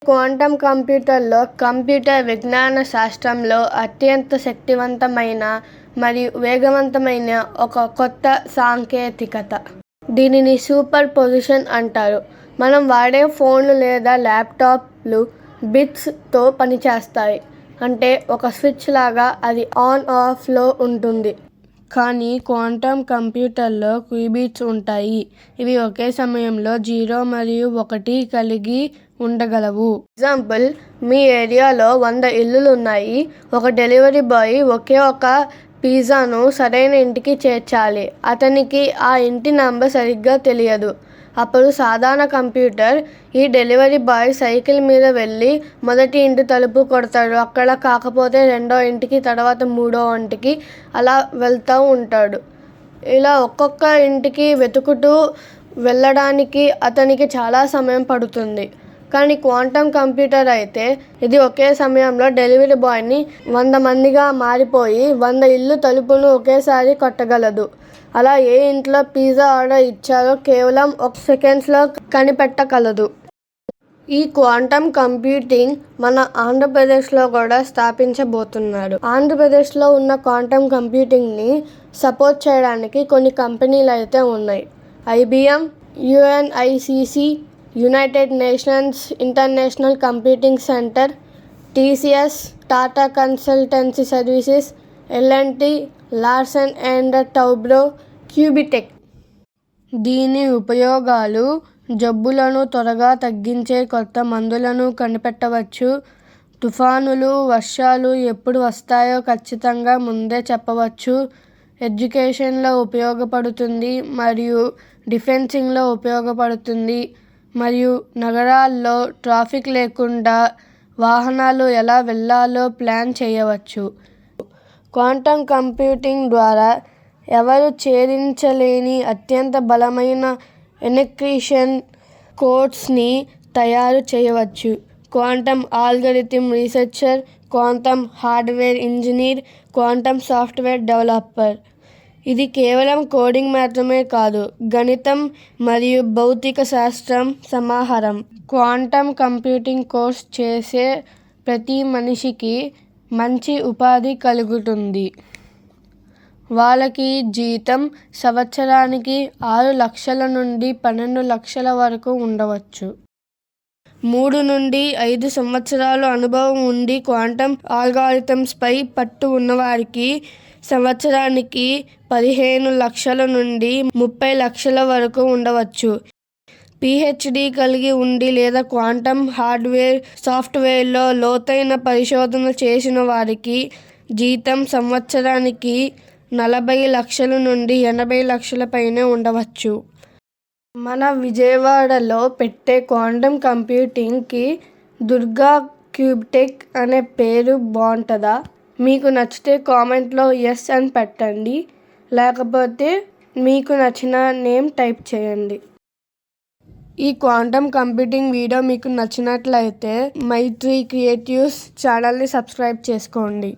Quantum కంప్యూటర్లో computer విజ్ఞాన శాస్త్రంలో అత్యంత శక్తివంతమైన మరియు వేగవంతమైన ఒక కొత్త సాంకేతికత. దీనిని సూపర్ పొజిషన్ అంటారు. మనం వాడే ఫోన్లు లేదా ల్యాప్టాప్లు బిట్స్తో పనిచేస్తాయి. అంటే ఒక స్విచ్ లాగా అది ఆన్ ఆఫ్లో ఉంటుంది. కానీ క్వాంటం కంప్యూటర్లో క్యూబిట్స్ ఉంటాయి. ఇవి ఒకే సమయంలో 0 మరియు 1 కలిగి ఉండగలవు. ఎగ్జాంపుల్, మీ ఏరియాలో 100 ఇళ్లులున్నాయి. ఒక డెలివరీ బాయ్ ఒకే ఒక పిజ్జాను సరైన ఇంటికి చేర్చాలి. అతనికి ఆ ఇంటి నంబర్ సరిగ్గా తెలియదు. అప్పుడు సాధారణ కంప్యూటర్ ఈ డెలివరీ బాయ్ సైకిల్ మీద వెళ్ళి మొదటి ఇంటి తలుపు కొడతాడు. అక్కడ కాకపోతే రెండో ఇంటికి, తర్వాత మూడో ఇంటికి అలా వెళ్తూ ఉంటాడు. ఇలా ఒక్కొక్క ఇంటికి వెతుకుతూ వెళ్ళడానికి అతనికి చాలా సమయం పడుతుంది. కానీ క్వాంటం కంప్యూటర్ అయితే ఇది ఒకే సమయంలో డెలివరీ బాయ్ని 100 మందిగా మారిపోయి 100 ఇళ్ల తలుపును ఒకేసారి కొట్టగలదు. అలా ఏ ఇంట్లో పిజ్జా ఆర్డర్ ఇచ్చారో కేవలం 1 సెకండ్స్లో కనిపెట్టగలదు. ఈ క్వాంటం కంప్యూటింగ్ మన ఆంధ్రప్రదేశ్లో కూడా స్థాపించబోతున్నారు. ఆంధ్రప్రదేశ్లో ఉన్న క్వాంటం కంప్యూటింగ్ని సపోర్ట్ చేయడానికి కొన్ని కంపెనీలు అయితే ఉన్నాయి. IBM, UNICC, United Nations International Computing Centre, TCS, Tata consultancy services, L&T, Larsen and Toubro, క్యూబిటెక్. దీని ఉపయోగాలు: జబ్బులను త్వరగా తగ్గించే కొత్త మందులను కనిపెట్టవచ్చు. తుఫానులు, వర్షాలు ఎప్పుడు వస్తాయో ఖచ్చితంగా ముందే చెప్పవచ్చు. ఎడ్యుకేషన్లో ఉపయోగపడుతుంది మరియు డిఫెన్సింగ్లో ఉపయోగపడుతుంది. మరియు నగరాల్లో ట్రాఫిక్ లేకుండా వాహనాలు ఎలా వెళ్లాలో ప్లాన్ చేయవచ్చు. క్వాంటం కంప్యూటింగ్ ద్వారా ఎవరూ ఛేదించలేని అత్యంత బలమైన ఎన్క్రిప్షన్ కోడ్స్ని తయారు చేయవచ్చు. Quantum algorithm researcher, quantum hardware engineer, quantum software developer. ఇది కేవలం కోడింగ్ మాత్రమే కాదు, గణితం మరియు భౌతిక శాస్త్రం సమాహారం. క్వాంటం కంప్యూటింగ్ కోర్స్ చేసే ప్రతి మనిషికి మంచి ఉపాధి కలుగుతుంది. వాళ్ళకి జీతం సంవత్సరానికి 6 లక్షల నుండి 12 లక్షల వరకు ఉండవచ్చు. 3 నుండి 5 సంవత్సరాల అనుభవం ఉండి క్వాంటం ఆల్గారిథమ్స్పై పట్టు ఉన్నవారికి సంవత్సరానికి 15 లక్షల నుండి 30 లక్షల వరకు ఉండవచ్చు. PhD కలిగి ఉండి లేదా క్వాంటం హార్డ్వేర్, సాఫ్ట్వేర్లో లోతైన పరిశోధన చేసిన వారికి జీతం సంవత్సరానికి 40 లక్షల నుండి 80 లక్షల పైనే ఉండవచ్చు. మన విజయవాడలో పెట్టే క్వాంటం కంప్యూటింగ్కి దుర్గా క్యూబిటెక్ అనే పేరు బాగుంటుందా? మీకు నచ్చితే కామెంట్లో ఎస్ అని పెట్టండి. లేకపోతే మీకు నచ్చిన నేమ్ టైప్ చేయండి. ఈ క్వాంటం కంప్యూటింగ్ వీడియో మీకు నచ్చినట్లయితే మైత్రి క్రియేటివ్స్ ఛానల్ని సబ్స్క్రైబ్ చేసుకోండి.